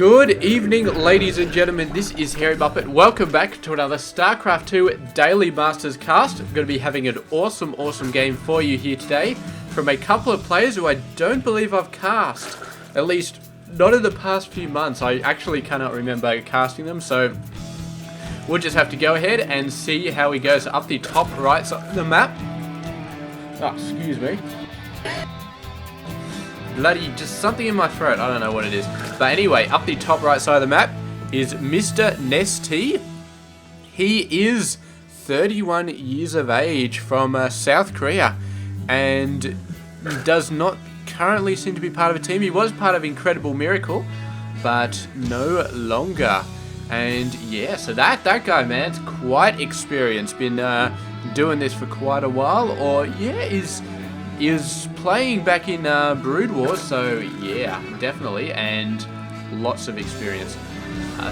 Good evening, ladies and gentlemen. This is Harry Muppet. Welcome back to another Starcraft 2 Daily Masters cast. I'm going to be having an awesome game for you here today from a couple of players who I don't believe I've cast. At least, not in the past few months. I actually cannot remember casting them, so we'll just have to go ahead and see how he goes up the top right side of the map. Oh, excuse me. Bloody, just something in my throat. I don't know what it is. But anyway, up the top right side of the map is Mr. NesTea. He is 31 years of age from South Korea and does not currently seem to be part of a team. He was part of Incredible Miracle, but no longer. And yeah, so that guy, man, it's quite experienced. Been doing this for quite a while, or yeah, is playing back in Brood Wars, so yeah, definitely, and lots of experience.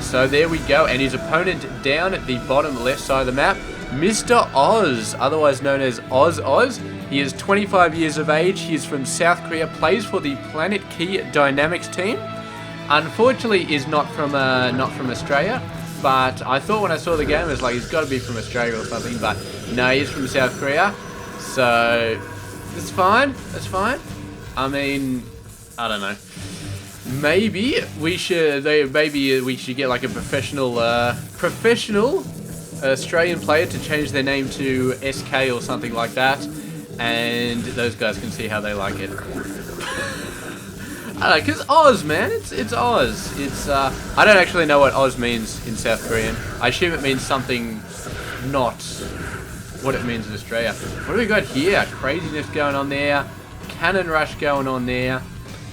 So there we go, and his opponent down at the bottom left side of the map, Mr. Oz, otherwise known as Oz. He is 25 years of age, he is from South Korea, plays for the Planet Key Dynamics team. Unfortunately is not from Australia, but I thought when I saw the game, it was like, he's got to be from Australia or something, but no, he's from South Korea, so it's fine. That's fine. I mean, I don't know. Maybe we should get like a professional Australian player to change their name to SK or something like that, and those guys can see how they like it. I don't know, because Oz, man, it's Oz. It's I don't actually know what Oz means in South Korean. I assume it means something not what it means in Australia. What do we got here? Craziness going on there. Cannon rush going on there.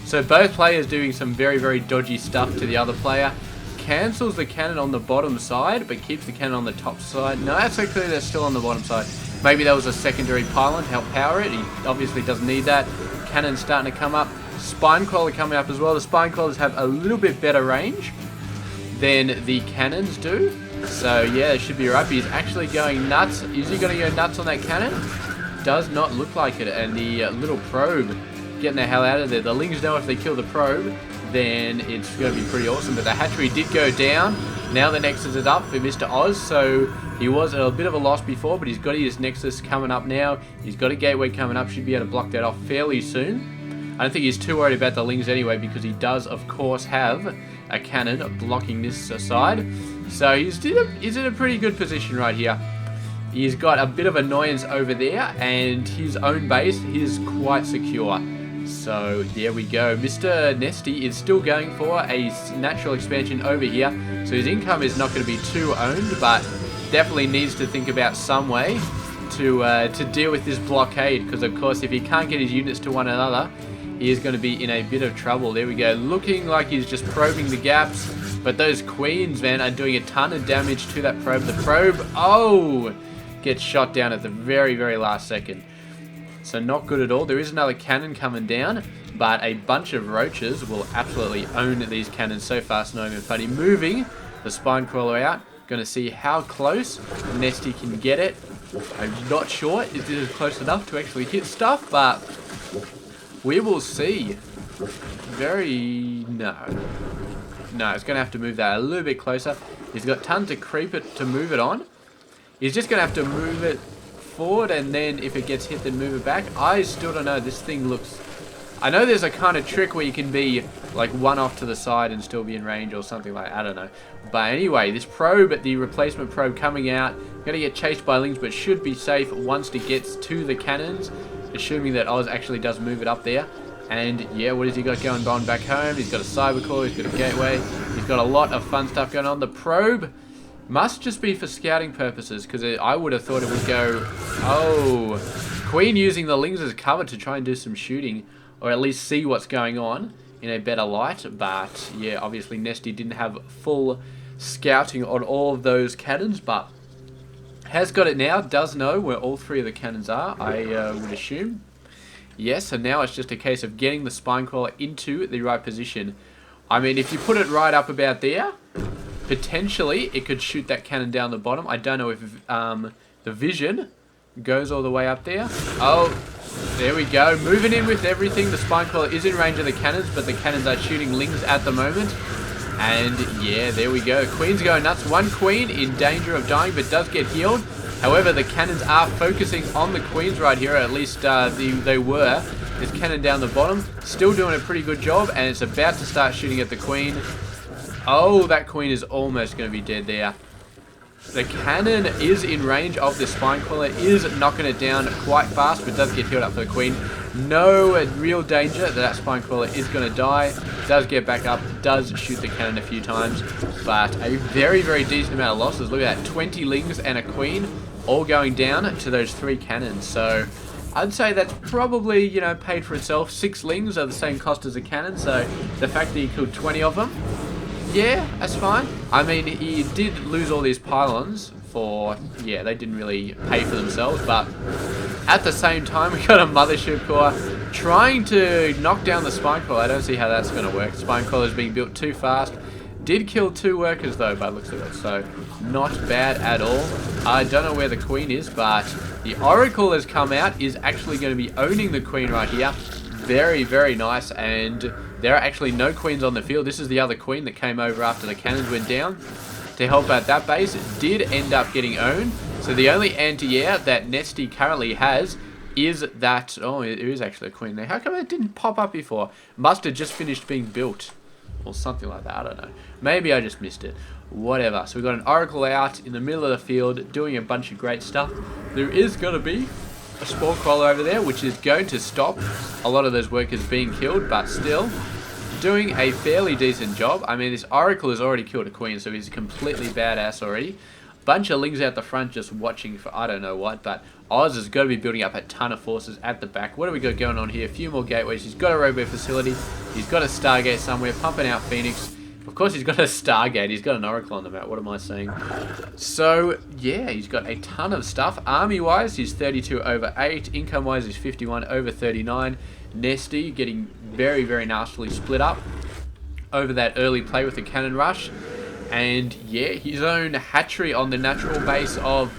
So both players doing some very dodgy stuff to the other player. Cancels the cannon on the bottom side, but keeps the cannon on the top side. No, that's actually, they're still on the bottom side. Maybe that was a secondary pylon to help power it. He obviously doesn't need that. Cannon's starting to come up. Spine crawler coming up as well. The spine crawlers have a little bit better range than the cannons do. So yeah, it should be right. But he's actually going nuts. Is he going to go nuts on that cannon? Does not look like it. And the little probe getting the hell out of there. The Lings know if they kill the probe, then it's going to be pretty awesome. But the hatchery did go down. Now the Nexus is up for Mr. Oz. So he was at a bit of a loss before, but he's got his Nexus coming up now. He's got a gateway coming up. Should be able to block that off fairly soon. I don't think he's too worried about the Lings anyway, because he does, of course, have a cannon blocking this side. So he's in a pretty good position right here. He's got a bit of annoyance over there, and his own base is quite secure. So there we go. Mr. NesTea is still going for a natural expansion over here. So his income is not going to be too owned, but definitely needs to think about some way to deal with this blockade. Because, of course, if he can't get his units to one another, he is going to be in a bit of trouble. There we go. Looking like he's just probing the gaps. But those queens, man, are doing a ton of damage to that probe. The probe, oh, gets shot down at the very last second. So not good at all. There is another cannon coming down, but a bunch of roaches will absolutely own these cannons so fast, not even funny. Moving the spine crawler out. Going to see how close NesTea can get it. I'm not sure if this is close enough to actually hit stuff, but we will see. No, it's going to have to move that a little bit closer. He's got tons to creep it to move it on. He's just going to have to move it forward, and then if it gets hit, then move it back. I still don't know. This thing looks... I know there's a kind of trick where you can be like one off to the side and still be in range or something like that. I don't know. But anyway, this probe, the replacement probe coming out, going to get chased by Lings, but should be safe once it gets to the cannons, assuming that Oz actually does move it up there. And yeah, what has he got going on back home? He's got a cybercore, he's got a gateway, he's got a lot of fun stuff going on. The probe must just be for scouting purposes, because I would have thought it would go, oh, Queen using the Lings as cover to try and do some shooting, or at least see what's going on in a better light. But yeah, obviously NesTea didn't have full scouting on all of those cannons, but has got it now, does know where all three of the cannons are, I would assume. Yes, and now it's just a case of getting the spine crawler into the right position. I mean, if you put it right up about there, potentially it could shoot that cannon down the bottom. I don't know if the vision goes all the way up there. Oh, there we go. Moving in with everything. The spine crawler is in range of the cannons, but the cannons are shooting Lings at the moment. And yeah, there we go. Queen's going nuts. One queen in danger of dying, but does get healed. However, the cannons are focusing on the queens right here. At least they were. This cannon down the bottom, still doing a pretty good job, and it's about to start shooting at the queen. Oh, that queen is almost going to be dead there. The cannon is in range of the spine queller, is knocking it down quite fast, but does get healed up for the queen. No real danger that spine queller is going to die. Does get back up, does shoot the cannon a few times, but a very, very decent amount of losses. Look at that, 20 lings and a queen, all going down to those 3 cannons. So I'd say that's probably, you know, paid for itself. 6 lings are the same cost as a cannon, so the fact that he killed 20 of them, yeah, that's fine. I mean, he did lose all these pylons for, yeah, they didn't really pay for themselves, but at the same time, we got a mothership core trying to knock down the spine queller. I don't see how that's going to work. Spine queller is being built too fast. Did kill 2 workers though, by the looks of it, so not bad at all. I don't know where the queen is, but the oracle has come out, is actually going to be owning the queen right here. Very, very nice, and there are actually no queens on the field. This is the other queen that came over after the cannons went down to help out that base. It did end up getting owned, so the only anti-air that NesTea currently has is that, oh, there is actually a queen there. How come it didn't pop up before? Must have just finished being built, or something like that, I don't know. Maybe I just missed it. Whatever. So we've got an oracle out in the middle of the field doing a bunch of great stuff. There is going to be a spawn queller over there, which is going to stop a lot of those workers being killed, but still doing a fairly decent job. I mean, this oracle has already killed a queen, so he's completely badass already. Bunch of lings out the front just watching for I don't know what, but Oz has got to be building up a ton of forces at the back. What do we got going on here? A few more gateways. He's got a robo facility. He's got a Stargate somewhere, pumping out Phoenix. Of course, he's got a Stargate. He's got an oracle on the map. What am I saying? So, yeah, he's got a ton of stuff. Army-wise, he's 32 over 8. Income-wise, he's 51 over 39. NesTea getting very, very nastily split up over that early play with the cannon rush. And, yeah, his own hatchery on the natural base of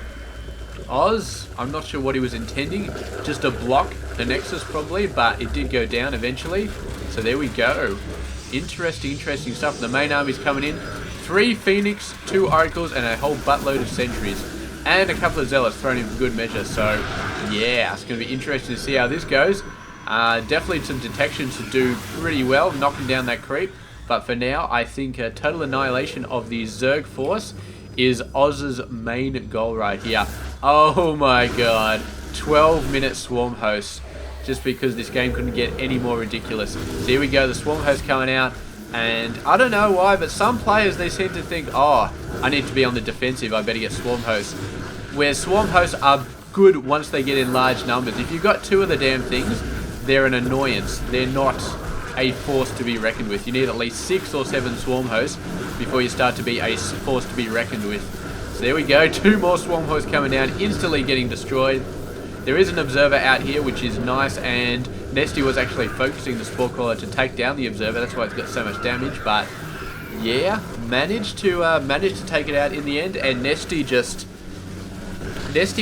Oz. I'm not sure what he was intending. Just to block the Nexus, probably, but it did go down eventually. So, there we go. Interesting stuff. The main army's coming in. 3 Phoenix, 2 Oracles, and a whole buttload of Sentries. And a couple of Zealots thrown in for good measure. So, yeah, it's going to be interesting to see how this goes. Definitely some detection to do pretty well, knocking down that creep. But for now, I think total annihilation of the Zerg force is Oz's main goal right here. Oh my god. 12-minute swarm hosts. Just because this game couldn't get any more ridiculous. So here we go, the swarm host coming out. And I don't know why, but some players, they seem to think, oh, I need to be on the defensive, I better get swarm hosts. Where swarm hosts are good once they get in large numbers. If you've got 2 of the damn things, they're an annoyance. They're not a force to be reckoned with. You need at least 6 or 7 swarm hosts before you start to be a force to be reckoned with. So there we go, 2 more swarm hosts coming down, instantly getting destroyed. There is an observer out here, which is nice, and NesTea was actually focusing the spawn queller to take down the observer. That's why it's got so much damage. But yeah, managed to take it out in the end. And NesTea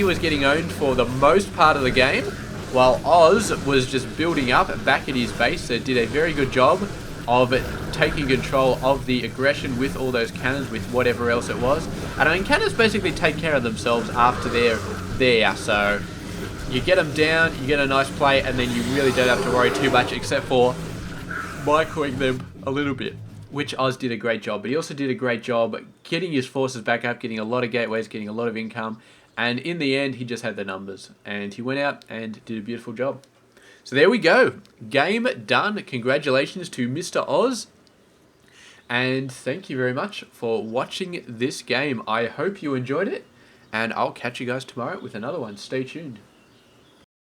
was getting owned for the most part of the game, while Oz was just building up back at his base. So did a very good job of taking control of the aggression with all those cannons, with whatever else it was. And I mean, cannons basically take care of themselves after they're there. So you get them down, you get a nice play, and then you really don't have to worry too much, except for microing them a little bit, which Oz did a great job. But he also did a great job getting his forces back up, getting a lot of gateways, getting a lot of income, and in the end, he just had the numbers, and he went out and did a beautiful job. So there we go. Game done. Congratulations to Mr. Oz. And thank you very much for watching this game. I hope you enjoyed it, and I'll catch you guys tomorrow with another one. Stay tuned.